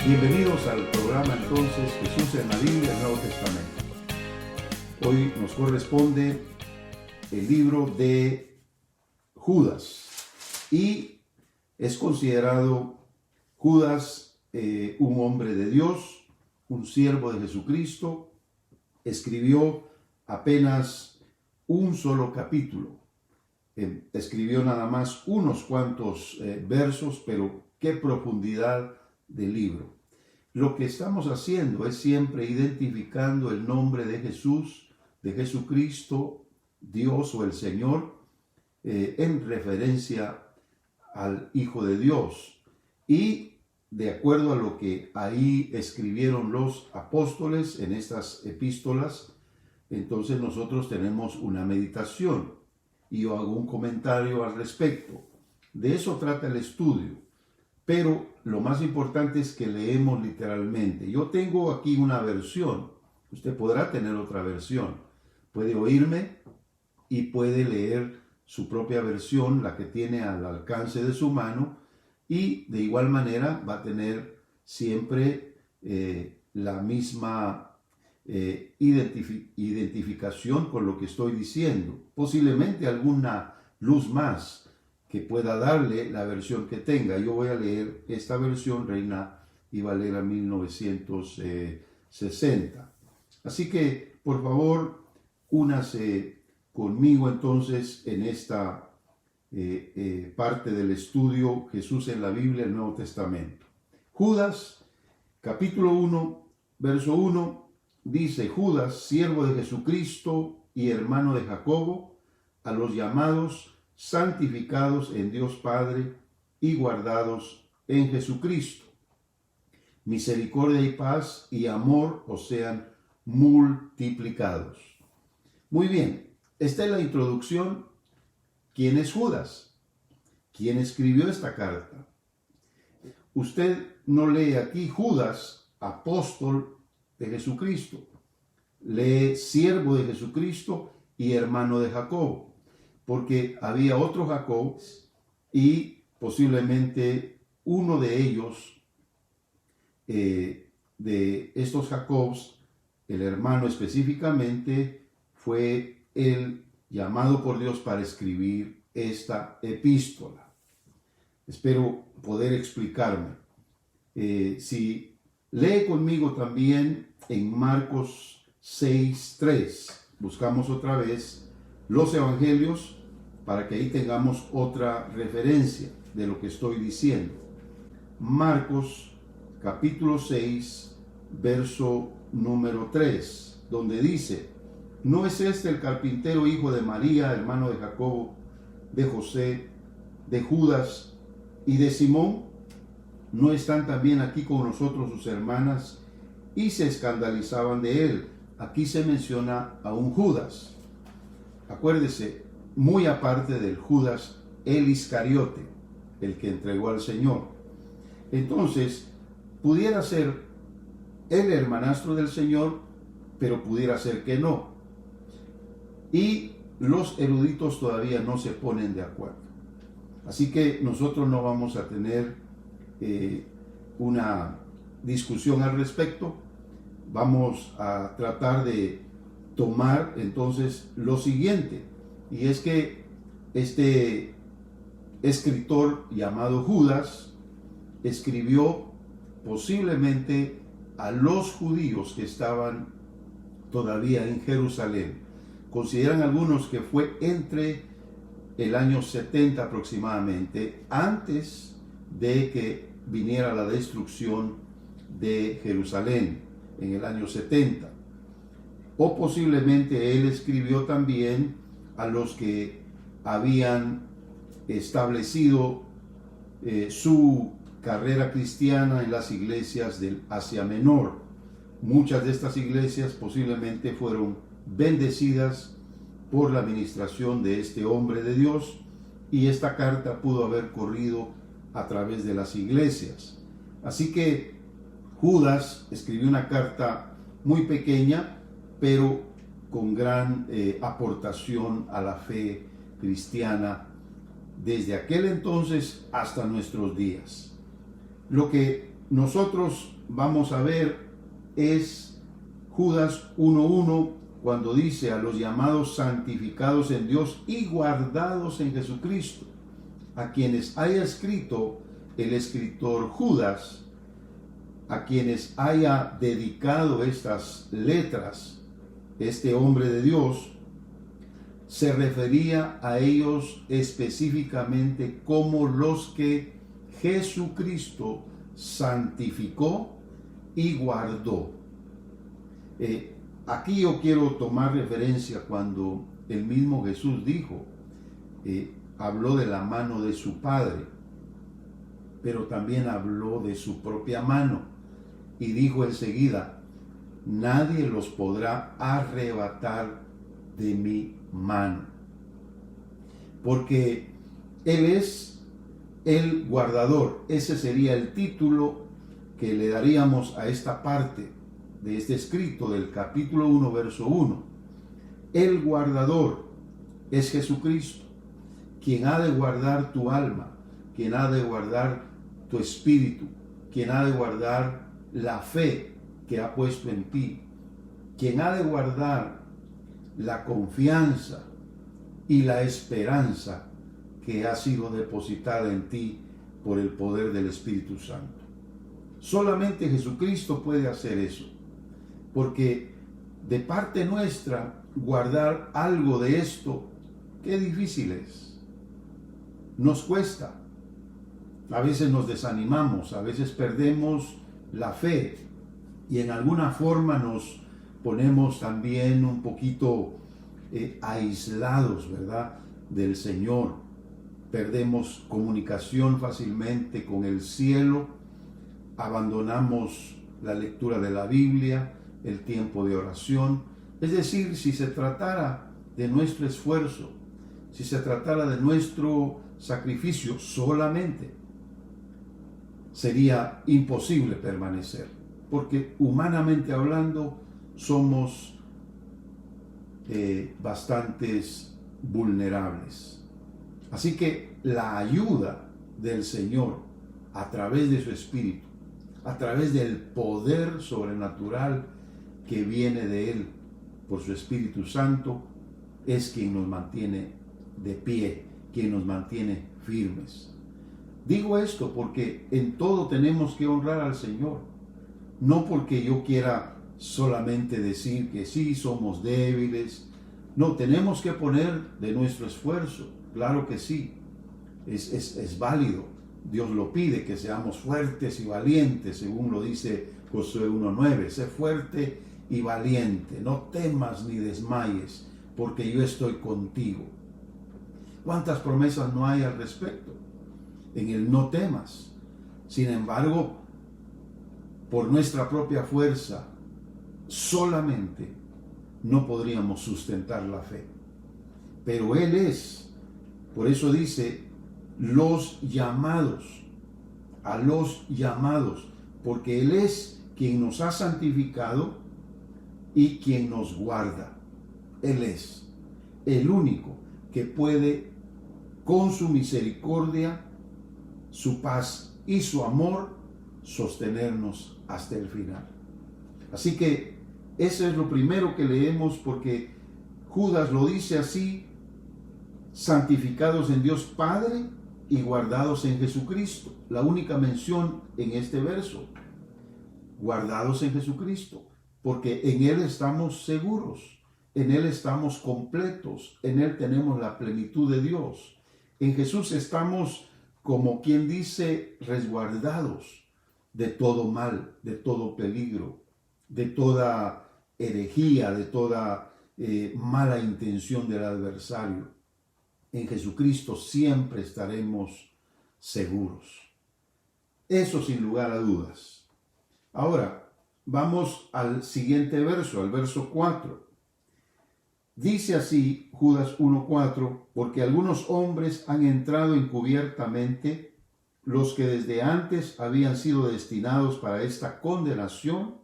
Bienvenidos al programa entonces Jesús en la Biblia, el Nuevo Testamento. Hoy nos corresponde el libro de Judas y es considerado Judas un hombre de Dios, un siervo de Jesucristo. Escribió apenas un solo capítulo. Escribió nada más unos cuantos versos, pero qué profundidad del libro. Lo que estamos haciendo es siempre identificando el nombre de Jesús, de Jesucristo, Dios o el Señor, en referencia al Hijo de Dios. Y de acuerdo a lo que ahí escribieron los apóstoles en estas epístolas, entonces nosotros tenemos una meditación y yo hago un comentario al respecto. De eso trata el estudio. Pero lo más importante es que leemos literalmente. Yo tengo aquí una versión. Usted podrá tener otra versión. Puede oírme y puede leer su propia versión, la que tiene al alcance de su mano. Y de igual manera va a tener siempre la misma identificación con lo que estoy diciendo. Posiblemente alguna luz más que pueda darle la versión que tenga. Yo voy a leer esta versión, Reina y Valera 1960. Así que, por favor, únase conmigo entonces en esta parte del estudio Jesús en la Biblia, el Nuevo Testamento. Judas, capítulo 1, verso 1, dice: Judas, siervo de Jesucristo y hermano de Jacobo, a los llamados, santificados en Dios Padre y guardados en Jesucristo. Misericordia y paz y amor os sean multiplicados. Muy bien, esta es la introducción. ¿Quién es Judas? ¿Quién escribió esta carta? Usted no lee aquí Judas, apóstol de Jesucristo. Lee siervo de Jesucristo y hermano de Jacobo, porque había otro Jacob y posiblemente uno de ellos, de estos Jacobs, el hermano específicamente, fue el llamado por Dios para escribir esta epístola. Espero poder explicarme. Si lee conmigo también en Marcos 6:3, buscamos otra vez los evangelios para que ahí tengamos otra referencia de lo que estoy diciendo. Marcos capítulo 6, verso número 3, donde dice: ¿No es este el carpintero, hijo de María, hermano de Jacobo, de José, de Judas y de Simón? ¿No están también aquí con nosotros sus hermanas? Y se escandalizaban de él. Aquí se menciona a un Judas. Acuérdese, muy aparte del Judas, el Iscariote, el que entregó al Señor. Entonces, pudiera ser el hermanastro del Señor, pero pudiera ser que no. Y los eruditos todavía no se ponen de acuerdo. Así que nosotros no vamos a tener una discusión al respecto. Vamos a tratar de tomar entonces lo siguiente, y es que este escritor llamado Judas escribió posiblemente a los judíos que estaban todavía en Jerusalén. Consideran algunos que fue entre el año 70 aproximadamente, antes de que viniera la destrucción de Jerusalén en el año 70. O posiblemente él escribió también a los que habían establecido su carrera cristiana en las iglesias del Asia Menor. Muchas de estas iglesias posiblemente fueron bendecidas por la administración de este hombre de Dios, y esta carta pudo haber corrido a través de las iglesias. Así que Judas escribió una carta muy pequeña, pero con gran aportación a la fe cristiana desde aquel entonces hasta nuestros días. Lo que nosotros vamos a ver es Judas 1:1, cuando dice: a los llamados santificados en Dios y guardados en Jesucristo, a quienes haya escrito el escritor Judas, a quienes haya dedicado estas letras, este hombre de Dios, se refería a ellos específicamente como los que Jesucristo santificó y guardó. Aquí yo quiero tomar referencia cuando el mismo Jesús dijo, habló de la mano de su Padre, pero también habló de su propia mano y dijo enseguida: nadie los podrá arrebatar de mi mano, porque Él es el guardador. Ese sería el título que le daríamos a esta parte de este escrito del capítulo 1, verso 1. El guardador es Jesucristo, quien ha de guardar tu alma, quien ha de guardar tu espíritu, quien ha de guardar la fe que ha puesto en ti, quien ha de guardar la confianza y la esperanza que ha sido depositada en ti por el poder del Espíritu Santo. Solamente Jesucristo puede hacer eso, porque de parte nuestra guardar algo de esto, qué difícil es. Nos cuesta. A veces nos desanimamos, a veces perdemos la fe y en alguna forma nos ponemos también un poquito aislados, ¿verdad?, del Señor. Perdemos comunicación fácilmente con el cielo, abandonamos la lectura de la Biblia, el tiempo de oración. Es decir, si se tratara de nuestro esfuerzo, si se tratara de nuestro sacrificio solamente, sería imposible permanecer, porque humanamente hablando somos bastantes vulnerables. Así que la ayuda del Señor a través de su Espíritu, a través del poder sobrenatural que viene de Él por su Espíritu Santo, es quien nos mantiene de pie, quien nos mantiene firmes. Digo esto porque en todo tenemos que honrar al Señor, no porque yo quiera solamente decir que sí, somos débiles. No, tenemos que poner de nuestro esfuerzo, claro que sí, es válido. Dios lo pide, que seamos fuertes y valientes, según lo dice Josué 1:9. Sé fuerte y valiente, no temas ni desmayes, porque yo estoy contigo. ¿Cuántas promesas no hay al respecto? En el no temas. Sin embargo, por nuestra propia fuerza solamente no podríamos sustentar la fe. Pero Él es, por eso dice, los llamados, a los llamados, porque Él es quien nos ha santificado y quien nos guarda. Él es el único que puede, con su misericordia, su paz y su amor, sostenernos hasta el final. Así que eso es lo primero que leemos, porque Judas lo dice así: santificados en Dios Padre y guardados en Jesucristo. La única mención en este verso, guardados en Jesucristo, porque en Él estamos seguros, en Él estamos completos, en Él tenemos la plenitud de Dios. En Jesús estamos, como quien dice, resguardados de todo mal, de todo peligro, de toda herejía, de toda mala intención del adversario. En Jesucristo siempre estaremos seguros. Eso sin lugar a dudas. Ahora, vamos al siguiente verso, al verso 4. Dice así Judas 1:4: porque algunos hombres han entrado encubiertamente, los que desde antes habían sido destinados para esta condenación,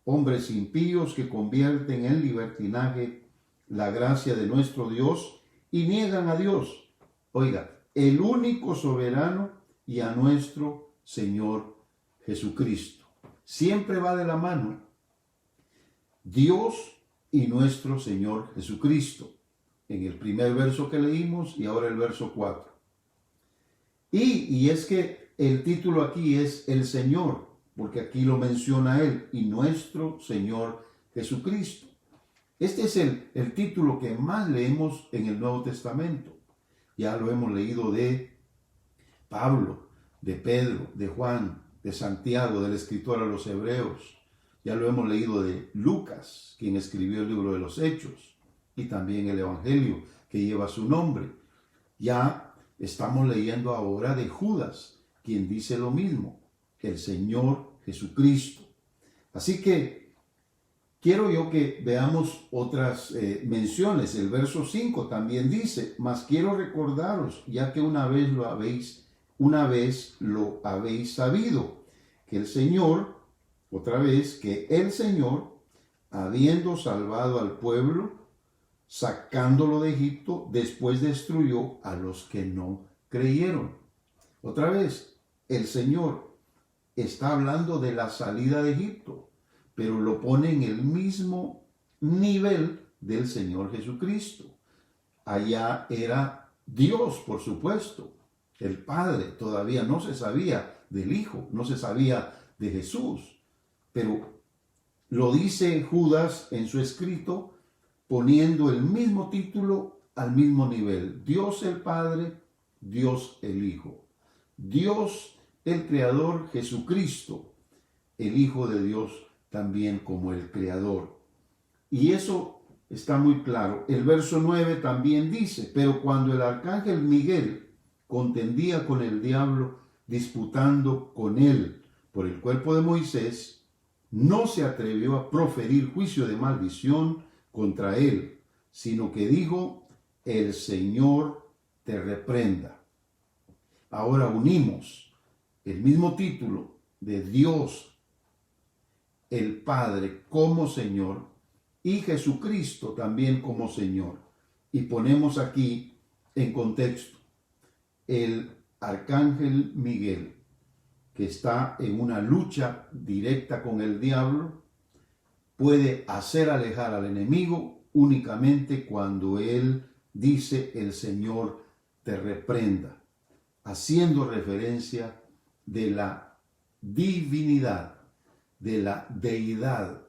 hombres impíos que convierten en libertinaje la gracia de nuestro Dios y niegan a Dios, oiga, el único soberano, y a nuestro Señor Jesucristo. Siempre va de la mano Dios y nuestro Señor Jesucristo. En el primer verso que leímos y ahora el verso 4. Y es que el título aquí es el Señor, porque aquí lo menciona Él y nuestro Señor Jesucristo. Este es el título que más leemos en el Nuevo Testamento. Ya lo hemos leído de Pablo, de Pedro, de Juan, de Santiago, del escritor a los Hebreos. Ya lo hemos leído de Lucas, quien escribió el libro de los Hechos, y también el Evangelio que lleva su nombre. Ya estamos leyendo ahora de Judas, quien dice lo mismo, el Señor Jesucristo. Así que quiero yo que veamos otras menciones. El verso 5 también dice, mas quiero recordaros, ya que una vez lo habéis sabido, que el Señor, otra vez, que el Señor, habiendo salvado al pueblo, sacándolo de Egipto, después destruyó a los que no creyeron. Otra vez, el Señor está hablando de la salida de Egipto, pero lo pone en el mismo nivel del Señor Jesucristo. Allá era Dios, por supuesto, el Padre. Todavía no se sabía del Hijo, no se sabía de Jesús, pero lo dice Judas en su escrito, poniendo el mismo título al mismo nivel. Dios el Padre, Dios el Hijo. Dios el Creador, Jesucristo, el Hijo de Dios también como el Creador. Y eso está muy claro. El verso 9 también dice, pero cuando el arcángel Miguel contendía con el diablo, disputando con él por el cuerpo de Moisés, no se atrevió a proferir juicio de maldición contra él, sino que dijo, el Señor te reprenda. Ahora unimos el mismo título de Dios, el Padre como Señor, y Jesucristo también como Señor. Y ponemos aquí en contexto el arcángel Miguel, que está en una lucha directa con el diablo, puede hacer alejar al enemigo únicamente cuando él dice el Señor te reprenda, haciendo referencia de la divinidad, de la deidad,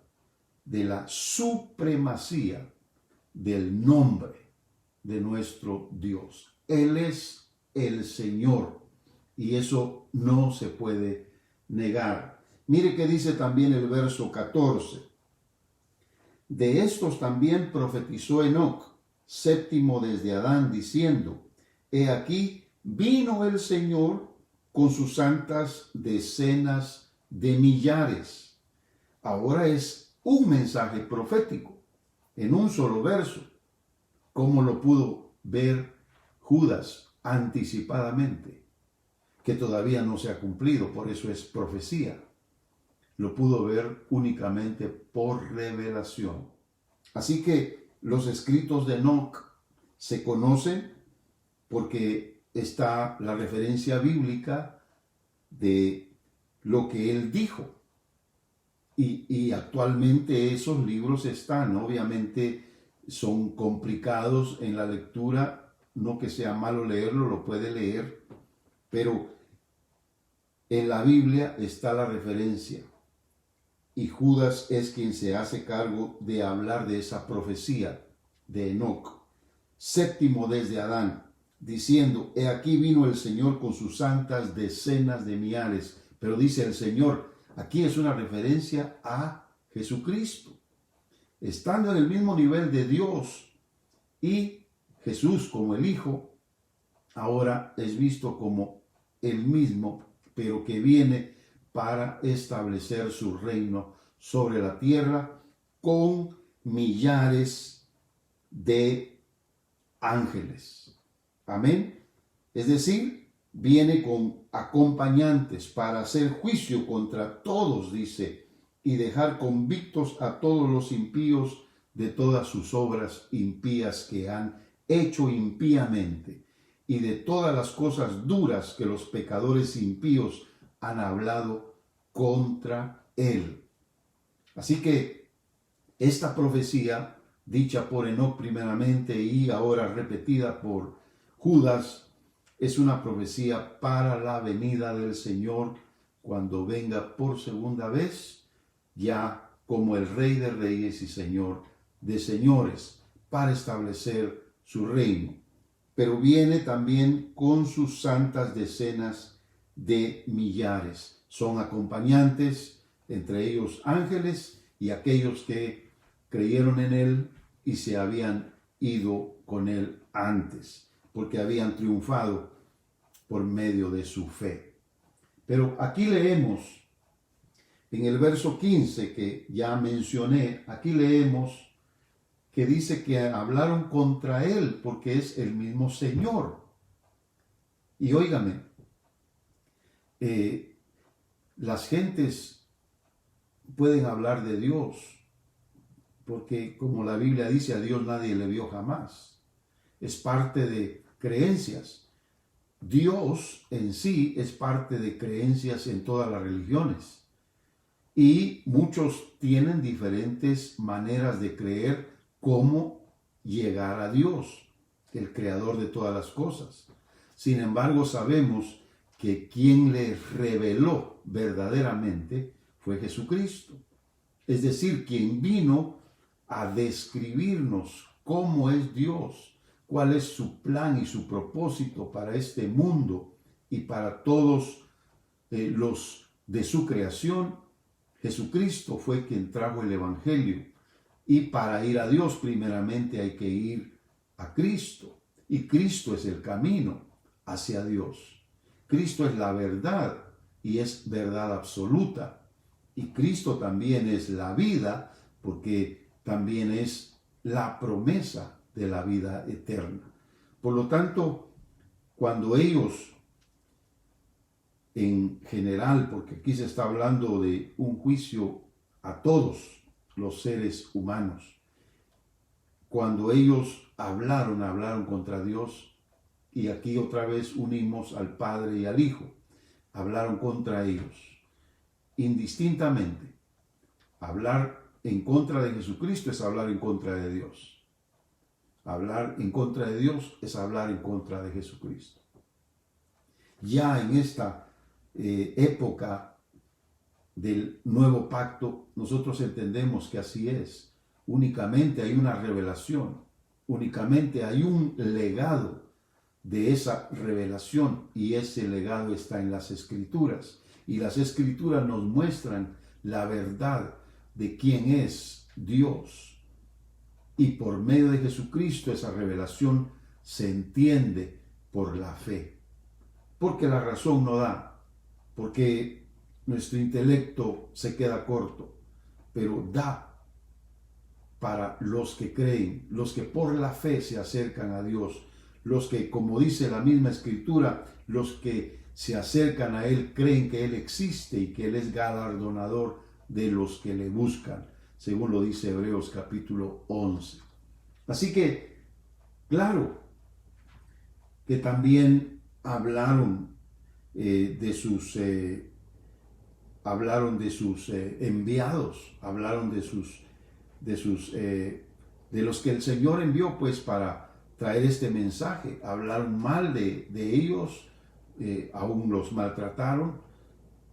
de la supremacía del nombre de nuestro Dios. Él es el Señor y eso no se puede negar. Mire que dice también el verso 14. De estos también profetizó Enoc, séptimo desde Adán, diciendo, he aquí vino el Señor con sus santas decenas de millares. Ahora es un mensaje profético en un solo verso, como lo pudo ver Judas anticipadamente, que todavía no se ha cumplido, por eso es profecía. Lo pudo ver únicamente por revelación. Así que los escritos de Enoc se conocen porque está la referencia bíblica de lo que él dijo. Y actualmente esos libros están, obviamente son complicados en la lectura, no que sea malo leerlo, lo puede leer, pero en la Biblia está la referencia. Y Judas es quien se hace cargo de hablar de esa profecía de Enoc, séptimo desde Adán, diciendo, he aquí vino el Señor con sus santas decenas de millares. Pero dice el Señor, aquí es una referencia a Jesucristo. Estando en el mismo nivel de Dios y Jesús como el Hijo, ahora es visto como el mismo, pero que viene para establecer su reino sobre la tierra con millares de ángeles. Amén. Es decir, viene con acompañantes para hacer juicio contra todos, dice, y dejar convictos a todos los impíos de todas sus obras impías que han hecho impíamente, y de todas las cosas duras que los pecadores impíos han hablado contra él. Así que esta profecía, dicha por Enoc primeramente y ahora repetida por Judas, es una profecía para la venida del Señor cuando venga por segunda vez, ya como el Rey de Reyes y Señor de Señores, para establecer su reino. Pero viene también con sus santas decenas de millares. Son acompañantes, entre ellos ángeles y aquellos que creyeron en él y se habían ido con él antes, porque habían triunfado por medio de su fe. Pero aquí leemos, en el verso 15 que ya mencioné, aquí leemos que dice que hablaron contra él porque es el mismo Señor. Y óigame, las gentes pueden hablar de Dios, porque como la Biblia dice, a Dios nadie le vio jamás. Es parte de creencias. Dios en sí es parte de creencias en todas las religiones. Y muchos tienen diferentes maneras de creer cómo llegar a Dios, el creador de todas las cosas. Sin embargo, sabemos que quien le reveló verdaderamente fue Jesucristo. Es decir, quien vino a describirnos cómo es Dios, cuál es su plan y su propósito para este mundo y para todos los de su creación. Jesucristo fue quien trajo el Evangelio. Y para ir a Dios primeramente hay que ir a Cristo. Y Cristo es el camino hacia Dios. Cristo es la verdad y es verdad absoluta. Y Cristo también es la vida, porque también es la promesa de la vida eterna. Por lo tanto, cuando ellos, en general, porque aquí se está hablando de un juicio a todos los seres humanos, cuando ellos hablaron contra Dios, y aquí otra vez unimos al Padre y al Hijo, hablaron contra ellos, indistintamente. Hablar en contra de Jesucristo es hablar en contra de Dios. Hablar en contra de Dios es hablar en contra de Jesucristo. Ya en esta época del nuevo pacto, nosotros entendemos que así es. Únicamente hay una revelación, únicamente hay un legado de esa revelación, y ese legado está en las Escrituras. Y las Escrituras nos muestran la verdad de quién es Dios. Y por medio de Jesucristo esa revelación se entiende por la fe. Porque la razón no da, porque nuestro intelecto se queda corto, pero da para los que creen, los que por la fe se acercan a Dios, los que, como dice la misma Escritura, los que se acercan a Él creen que Él existe y que Él es galardonador de los que le buscan, según lo dice Hebreos capítulo 11. Así que, claro, que también hablaron de sus enviados, hablaron de los que el Señor envió pues para traer este mensaje. Hablaron mal de ellos, aún los maltrataron,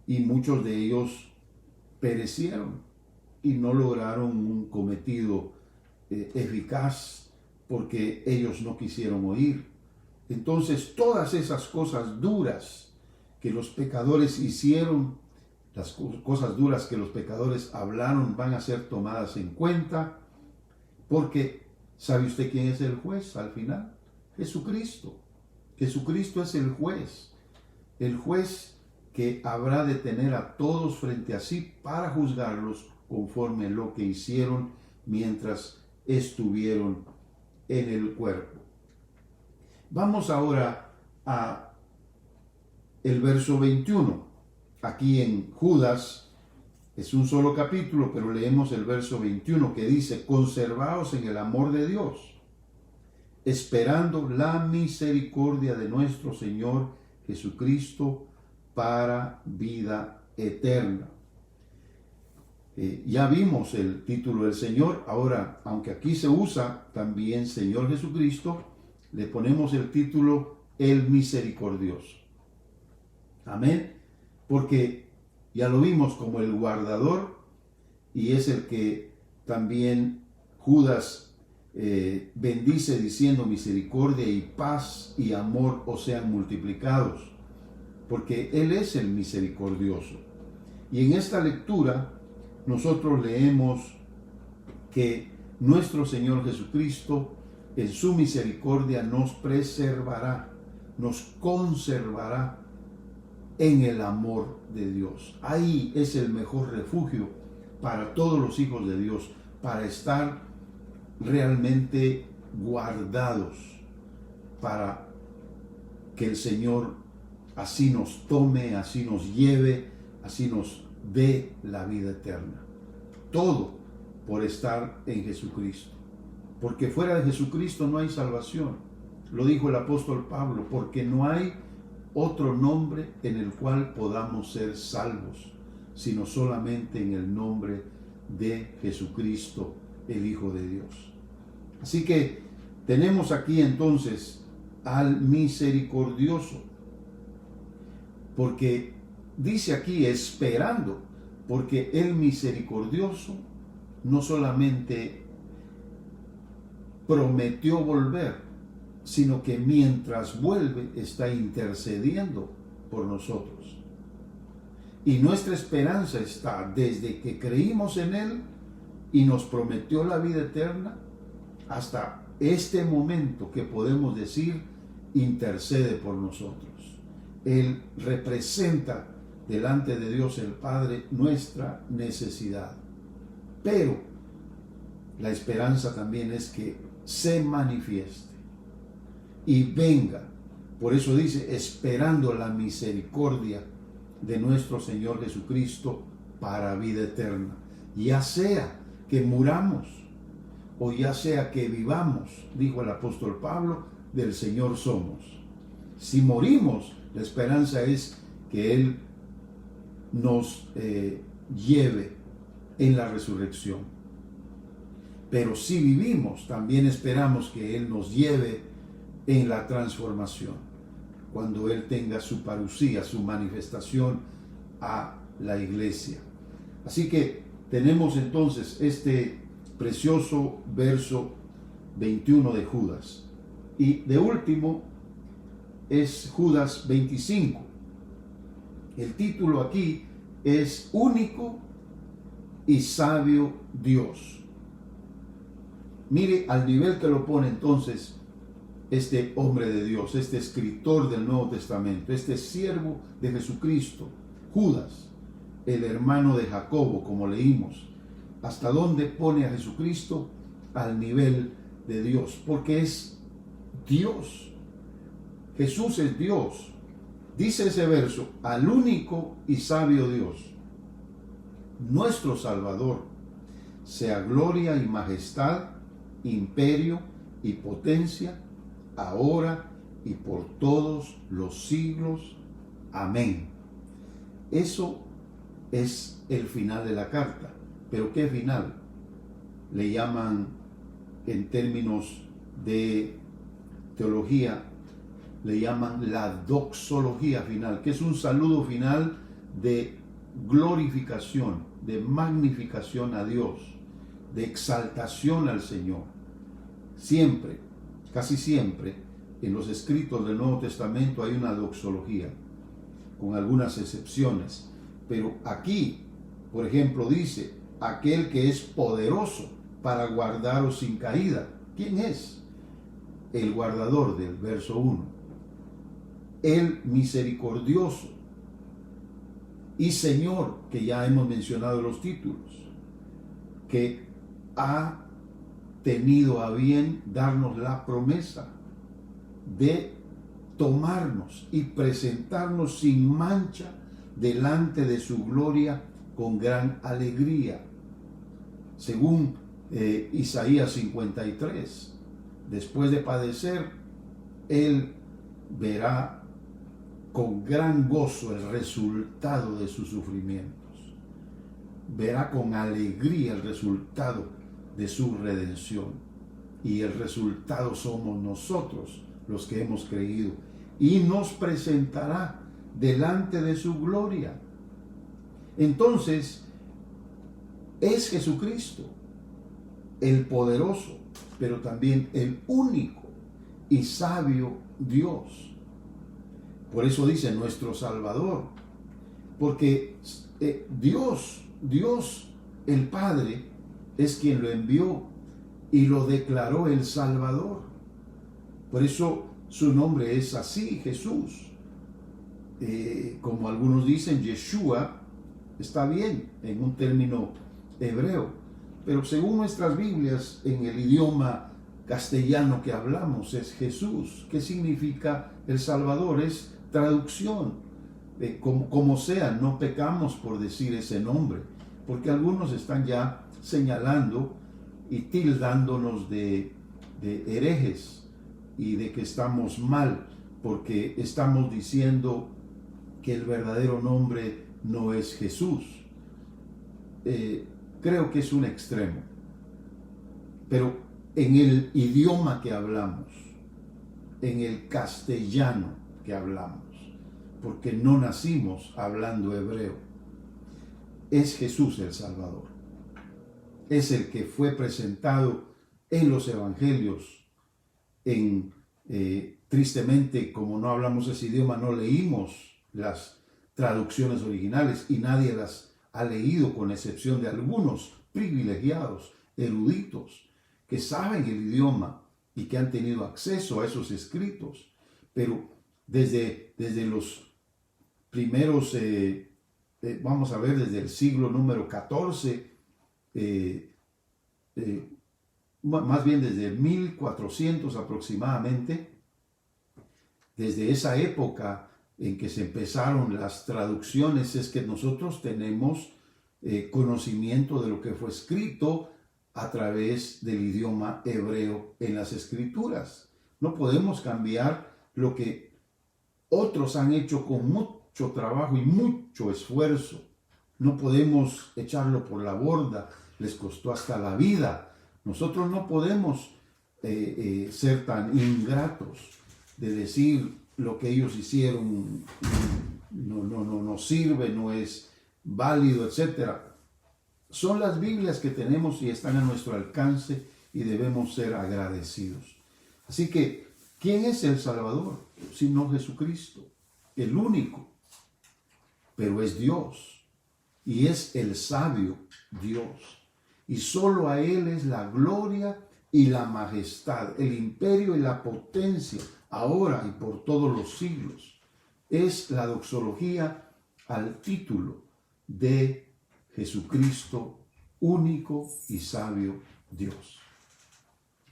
y muchos de ellos perecieron y no lograron un cometido eficaz porque ellos no quisieron oír. Entonces todas esas cosas duras que los pecadores hicieron, las cosas duras que los pecadores hablaron, van a ser tomadas en cuenta, porque ¿sabe usted quién es el juez al final? Jesucristo. Jesucristo es el juez que habrá de tener a todos frente a sí para juzgarlos conforme a lo que hicieron mientras estuvieron en el cuerpo. Vamos ahora a el verso 21. Aquí en Judas es un solo capítulo, pero leemos el verso 21 que dice: conservaos en el amor de Dios, esperando la misericordia de nuestro Señor Jesucristo para vida eterna. Ya vimos el título del Señor. Ahora, aunque aquí se usa también Señor Jesucristo, le ponemos el título el Misericordioso. Amén. Porque ya lo vimos como el guardador, y es el que también Judas bendice diciendo: misericordia y paz y amor os sean multiplicados, porque Él es el misericordioso. Y en esta lectura nosotros leemos que nuestro Señor Jesucristo en su misericordia nos preservará, nos conservará en el amor de Dios. Ahí es el mejor refugio para todos los hijos de Dios, para estar realmente guardados, para que el Señor así nos tome, así nos lleve, así nos dé la vida eterna. Todo por estar en Jesucristo. Porque fuera de Jesucristo no hay salvación. Lo dijo el apóstol Pablo: porque no hay otro nombre en el cual podamos ser salvos, sino solamente en el nombre de Jesucristo, el Hijo de Dios. Así que tenemos aquí entonces al misericordioso, porque dice aquí esperando, porque el misericordioso no solamente prometió volver, sino que mientras vuelve está intercediendo por nosotros. Y nuestra esperanza está desde que creímos en Él y nos prometió la vida eterna hasta este momento que podemos decir: intercede por nosotros. Él representa delante de Dios el Padre nuestra necesidad. Pero la esperanza también es que se manifieste y venga. Por eso dice: esperando la misericordia de nuestro Señor Jesucristo para vida eterna. Ya sea que muramos o ya sea que vivamos, dijo el apóstol Pablo, del Señor somos. Si morimos, la esperanza es que Él nos lleve en la resurrección. Pero si vivimos, también esperamos que Él nos lleve en la transformación, cuando Él tenga su parusía, su manifestación a la iglesia. Así que tenemos entonces este precioso verso 21 de Judas. Y de último es Judas 25. El título aquí es Único y Sabio Dios. Mire al nivel que lo pone entonces este hombre de Dios, este escritor del Nuevo Testamento, este siervo de Jesucristo, Judas, el hermano de Jacobo, como leímos. ¿Hasta dónde pone a Jesucristo? Al nivel de Dios, porque es Dios. Jesús es Dios. Dice ese verso: al único y sabio Dios, nuestro Salvador, sea gloria y majestad, imperio y potencia, ahora y por todos los siglos. Amén. Eso es el final de la carta. ¿Pero qué final? Le llaman, en términos de teología, le llaman la doxología final, que es un saludo final de glorificación, de magnificación a Dios, de exaltación al Señor. Siempre, casi siempre, en los escritos del Nuevo Testamento hay una doxología, con algunas excepciones. Pero aquí, por ejemplo, dice: aquel que es poderoso para guardaros sin caída. ¿Quién es? El guardador del verso 1. El misericordioso y Señor, que ya hemos mencionado los títulos, que ha tenido a bien darnos la promesa de tomarnos y presentarnos sin mancha delante de su gloria con gran alegría. Según Isaías 53, después de padecer, Él verá con gran gozo el resultado de sus sufrimientos. verá con alegría el resultado de su redención. Y el resultado somos nosotros los que hemos creído. Y nos presentará delante de su gloria. Entonces, es Jesucristo, el poderoso, pero también el único y sabio Dios. Por eso dice nuestro Salvador, porque Dios el Padre es quien lo envió y lo declaró el Salvador. Por eso su nombre es así, Jesús. Como algunos dicen, Yeshua, está bien en un término hebreo, pero según nuestras Biblias, en el idioma castellano que hablamos, es Jesús. ¿Qué significa el Salvador? Es traducción. Como sea, no pecamos por decir ese nombre, porque algunos están ya señalando y tildándonos de herejes y de que estamos mal, porque estamos diciendo que el verdadero nombre no es Jesús. Creo que es un extremo, pero en el idioma que hablamos, en el castellano que hablamos, porque no nacimos hablando hebreo, es Jesús el Salvador. Es el que fue presentado en los evangelios. Tristemente, como no hablamos ese idioma, no leímos las traducciones originales y nadie las ha leído, con excepción de algunos privilegiados, eruditos, que saben el idioma y que han tenido acceso a esos escritos. Pero desde los primeros, vamos a ver, desde el siglo número 14, más bien desde 1400 aproximadamente, desde esa época en que se empezaron las traducciones, es que nosotros tenemos conocimiento de lo que fue escrito a través del idioma hebreo en las escrituras. No podemos cambiar lo que otros han hecho con mucho trabajo y mucho esfuerzo. No podemos echarlo por la borda, les costó hasta la vida. Nosotros no podemos ser tan ingratos de decir lo que ellos hicieron no sirve, no es válido, etc. Son las Biblias que tenemos y están a nuestro alcance y debemos ser agradecidos. Así que, ¿quién es el Salvador? Sino Jesucristo, el único, pero es Dios y es el sabio Dios. Y solo a Él es la gloria y la majestad, el imperio y la potencia, ahora y por todos los siglos. Es la doxología al título de Jesucristo, único y sabio Dios.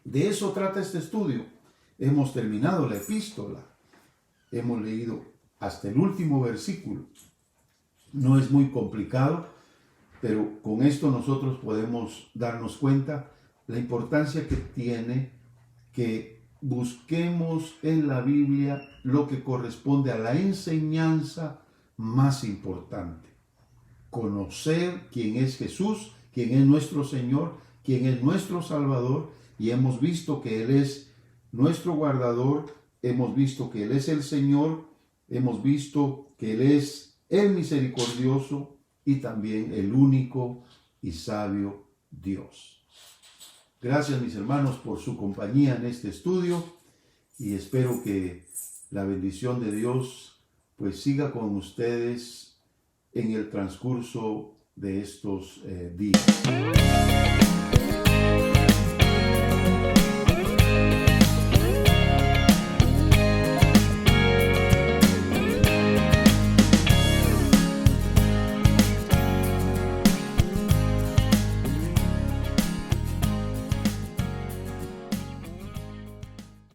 De eso trata este estudio. Hemos terminado la epístola. Hemos leído hasta el último versículo. No es muy complicado, pero con esto nosotros podemos darnos cuenta la importancia que tiene que busquemos en la Biblia lo que corresponde a la enseñanza más importante. Conocer quién es Jesús, quién es nuestro Señor, quién es nuestro Salvador, y hemos visto que Él es nuestro guardador, hemos visto que Él es el Señor, hemos visto que Él es el misericordioso y también el único y sabio Dios. Gracias, mis hermanos, por su compañía en este estudio y espero que la bendición de Dios pues siga con ustedes en el transcurso de estos días.